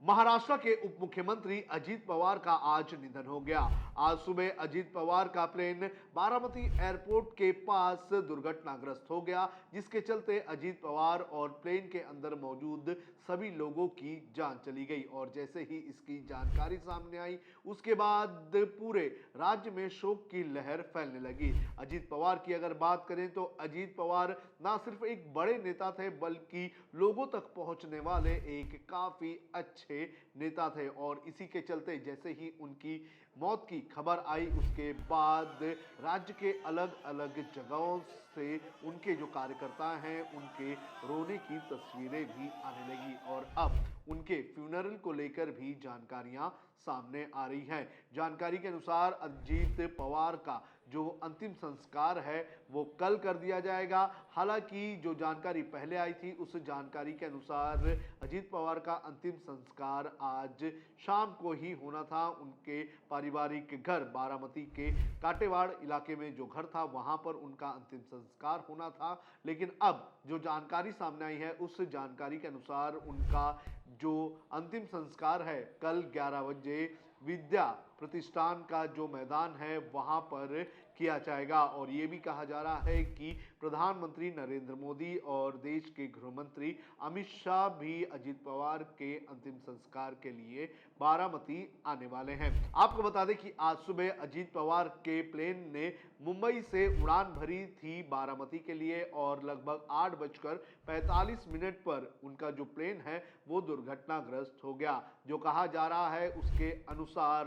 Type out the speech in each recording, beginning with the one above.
महाराष्ट्र के उप मुख्यमंत्री अजीत पवार का आज निधन हो गया। आज सुबह अजीत पवार का प्लेन बारामती एयरपोर्ट के पास दुर्घटनाग्रस्त हो गया, जिसके चलते अजीत पवार और प्लेन के अंदर मौजूद सभी लोगों की जान चली गई। और जैसे ही इसकी जानकारी सामने आई, उसके बाद पूरे राज्य में शोक की लहर फैलने लगी। अजीत पवार की अगर बात करें तो अजीत पवार ना सिर्फ एक बड़े नेता थे, बल्कि लोगों तक पहुंचने वाले एक काफी अच्छे नेता थे। और इसी के चलते जैसे ही उनकी मौत की खबर आई, उसके बाद राज्य के अलग अलग जगहों से उनके जो कार्यकर्ता हैं, उनके रोने की तस्वीरें भी आने लगी। और अब उनके फ्यूनरल को लेकर भी जानकारियां सामने आ रही हैं। जानकारी के अनुसार अजीत पवार का जो अंतिम संस्कार है वो कल कर दिया जाएगा। हालांकि जो जानकारी पहले आई थी, उस जानकारी के अनुसार अजीत पवार का अंतिम संस्कार आज शाम को ही होना था। उनके पारिवारिक घर बारामती के काटेवाड़ इलाके में जो घर था, वहां पर उनका अंतिम संस्कार होना था। लेकिन अब जो जानकारी सामने आई है, उस जानकारी के अनुसार उनका जो अंतिम संस्कार है कल 11 बजे विद्या प्रतिष्ठान का जो मैदान है वहां पर किया जाएगा। और ये भी कहा जा रहा है कि प्रधानमंत्री नरेंद्र मोदी और देश के गृह मंत्री अमित शाह भी अजीत पवार के अंतिम संस्कार के लिए बारामती आने वाले हैं। आपको बता दें कि आज सुबह अजीत पवार के प्लेन ने मुंबई से उड़ान भरी थी बारामती के लिए, और लगभग 8:45 पर उनका जो प्लेन है वो दुर्घटनाग्रस्त हो गया। जो कहा जा रहा है उसके अनुसार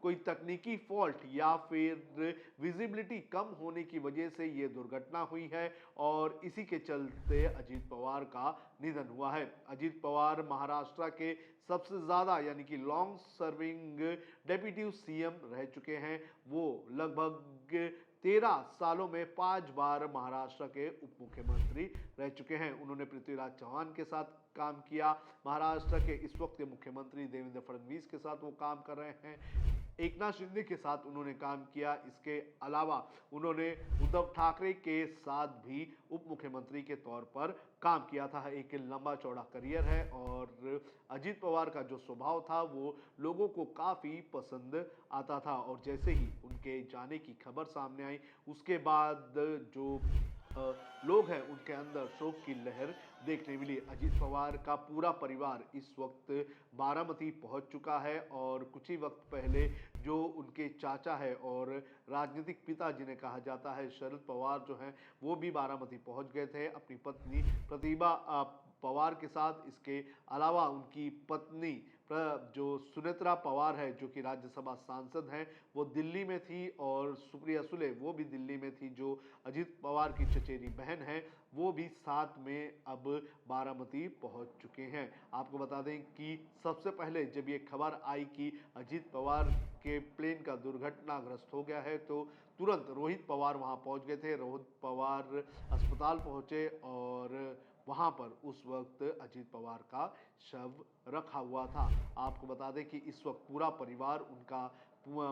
कोई तकनीकी फॉल्ट या फिर विजिबिलिटी कम होने की वजह से यह दुर्घटना हुई है, और इसी के चलते अजीत पवार का निधन हुआ है। अजीत पवार महाराष्ट्र के सबसे ज्यादा यानी कि लॉन्ग सर्विंग डेप्यूटी सीएम रह चुके हैं। वो लगभग 13 सालों में 5 बार महाराष्ट्र के उप मुख्यमंत्री रह चुके हैं। उन्होंने पृथ्वीराज चौहान के साथ काम किया, महाराष्ट्र के इस वक्त के मुख्यमंत्री देवेंद्र फडणवीस के साथ वो काम कर रहे हैं, एकनाथ शिंदे के साथ उन्होंने काम किया। इसके अलावा उन्होंने उद्धव ठाकरे के साथ भी उप मुख्यमंत्री के तौर पर काम किया था। एक लंबा चौड़ा करियर है, और अजीत पवार का जो स्वभाव था वो लोगों को काफी पसंद आता था। और जैसे ही उनके जाने की खबर सामने आई, उसके बाद जो लोग हैं उनके अंदर शोक की लहर देखने मिली। अजीत पवार का पूरा परिवार इस वक्त बारामती पहुंच चुका है, और कुछ ही वक्त पहले जो उनके चाचा है और राजनीतिक पिता जिन्हें कहा जाता है शरद पवार, जो हैं वो भी बारामती पहुंच गए थे अपनी पत्नी प्रतिभा पवार के साथ। इसके अलावा उनकी पत्नी जो सुनेत्रा पवार है, जो कि राज्यसभा सांसद हैं, वो दिल्ली में थी, और सुप्रिया सुले वो भी दिल्ली में थी, जो अजीत पवार की चचेरी बहन है, वो भी साथ में अब बारामती पहुंच चुके हैं। आपको बता दें कि सबसे पहले जब ये खबर आई कि अजीत पवार के प्लेन का दुर्घटनाग्रस्त हो गया है, तो तुरंत रोहित पवार वहां पहुंच गए थे। रोहित पवार अस्पताल पहुंचे, और वहां पर उस वक्त अजीत पवार का शव रखा हुआ था। आपको बता दें कि इस वक्त पूरा परिवार उनका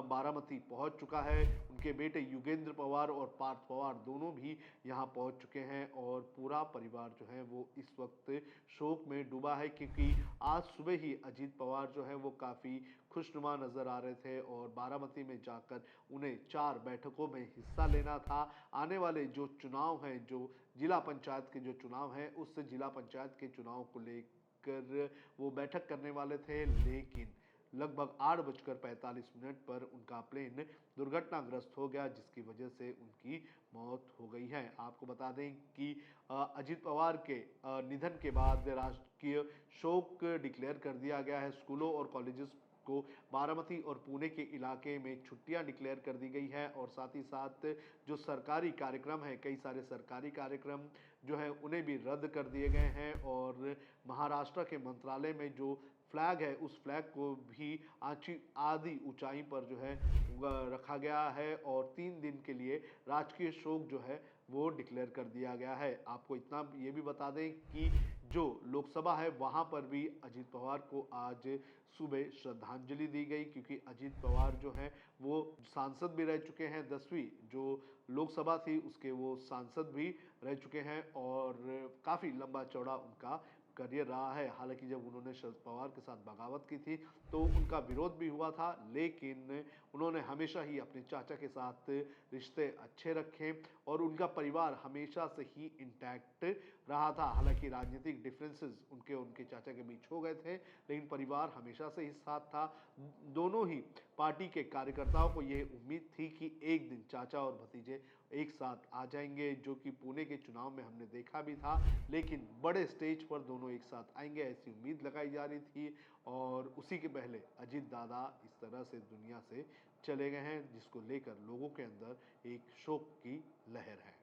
बारामती पहुंच चुका है। उनके बेटे युगेंद्र पवार और पार्थ पवार दोनों भी यहां पहुंच चुके हैं, और पूरा परिवार जो है वो इस वक्त शोक में डूबा है, क्योंकि आज सुबह ही अजीत पवार जो है वो काफ़ी खुशनुमा नज़र आ रहे थे, और बारामती में जाकर उन्हें 4 बैठकों में हिस्सा लेना था। आने वाले जो चुनाव हैं, जो जिला पंचायत के जो चुनाव हैं, उस जिला पंचायत के चुनाव को लेकर वो बैठक करने वाले थे, लेकिन लगभग 8:45 पर उनका प्लेन दुर्घटनाग्रस्त हो गया, जिसकी वजह से उनकी मौत हो गई है। आपको बता दें कि अजीत पवार के निधन के बाद राष्ट्रीय शोक डिक्लेयर कर दिया गया है। स्कूलों और कॉलेजेस को बारामती और पुणे के इलाके में छुट्टियां डिक्लेयर कर दी गई है, और साथ ही साथ जो सरकारी कार्यक्रम है, कई सारे सरकारी कार्यक्रम जो है उन्हें भी रद्द कर दिए गए हैं। और महाराष्ट्र के मंत्रालय में जो फ्लैग है, उस फ्लैग को भी आधी ऊंचाई पर जो है रखा गया है, और 3 दिन के लिए राजकीय शोक जो है वो डिक्लेयर कर दिया गया है। आपको इतना ये भी बता दें कि जो लोकसभा है वहां पर भी अजीत पवार को आज सुबह श्रद्धांजलि दी गई, क्योंकि अजीत पवार जो हैं वो सांसद भी रह चुके हैं। 10वीं जो लोकसभा थी उसके वो सांसद भी रह चुके हैं, और काफ़ी लंबा चौड़ा उनका करियर रहा है। हालांकि जब उन्होंने शरद पवार के साथ बगावत की थी तो उनका विरोध भी हुआ था, लेकिन उन्होंने हमेशा ही अपने चाचा के साथ रिश्ते अच्छे रखे और उनका परिवार हमेशा से ही इंटैक्ट रहा था। हालांकि राजनीतिक डिफरेंसेस उनके उनके चाचा के बीच हो गए थे, लेकिन परिवार हमेशा से ही साथ था। दोनों ही पार्टी के कार्यकर्ताओं को यह उम्मीद थी कि एक दिन चाचा और भतीजे एक साथ आ जाएंगे, जो कि पुणे के चुनाव में हमने देखा भी था। लेकिन बड़े स्टेज पर दोनों एक साथ आएंगे ऐसी उम्मीद लगाई जा रही थी और उसी के पहले अजीत दादा इस तरह से दुनिया से चले गए हैं, जिसको लेकर लोगों के अंदर एक शोक की लहर है।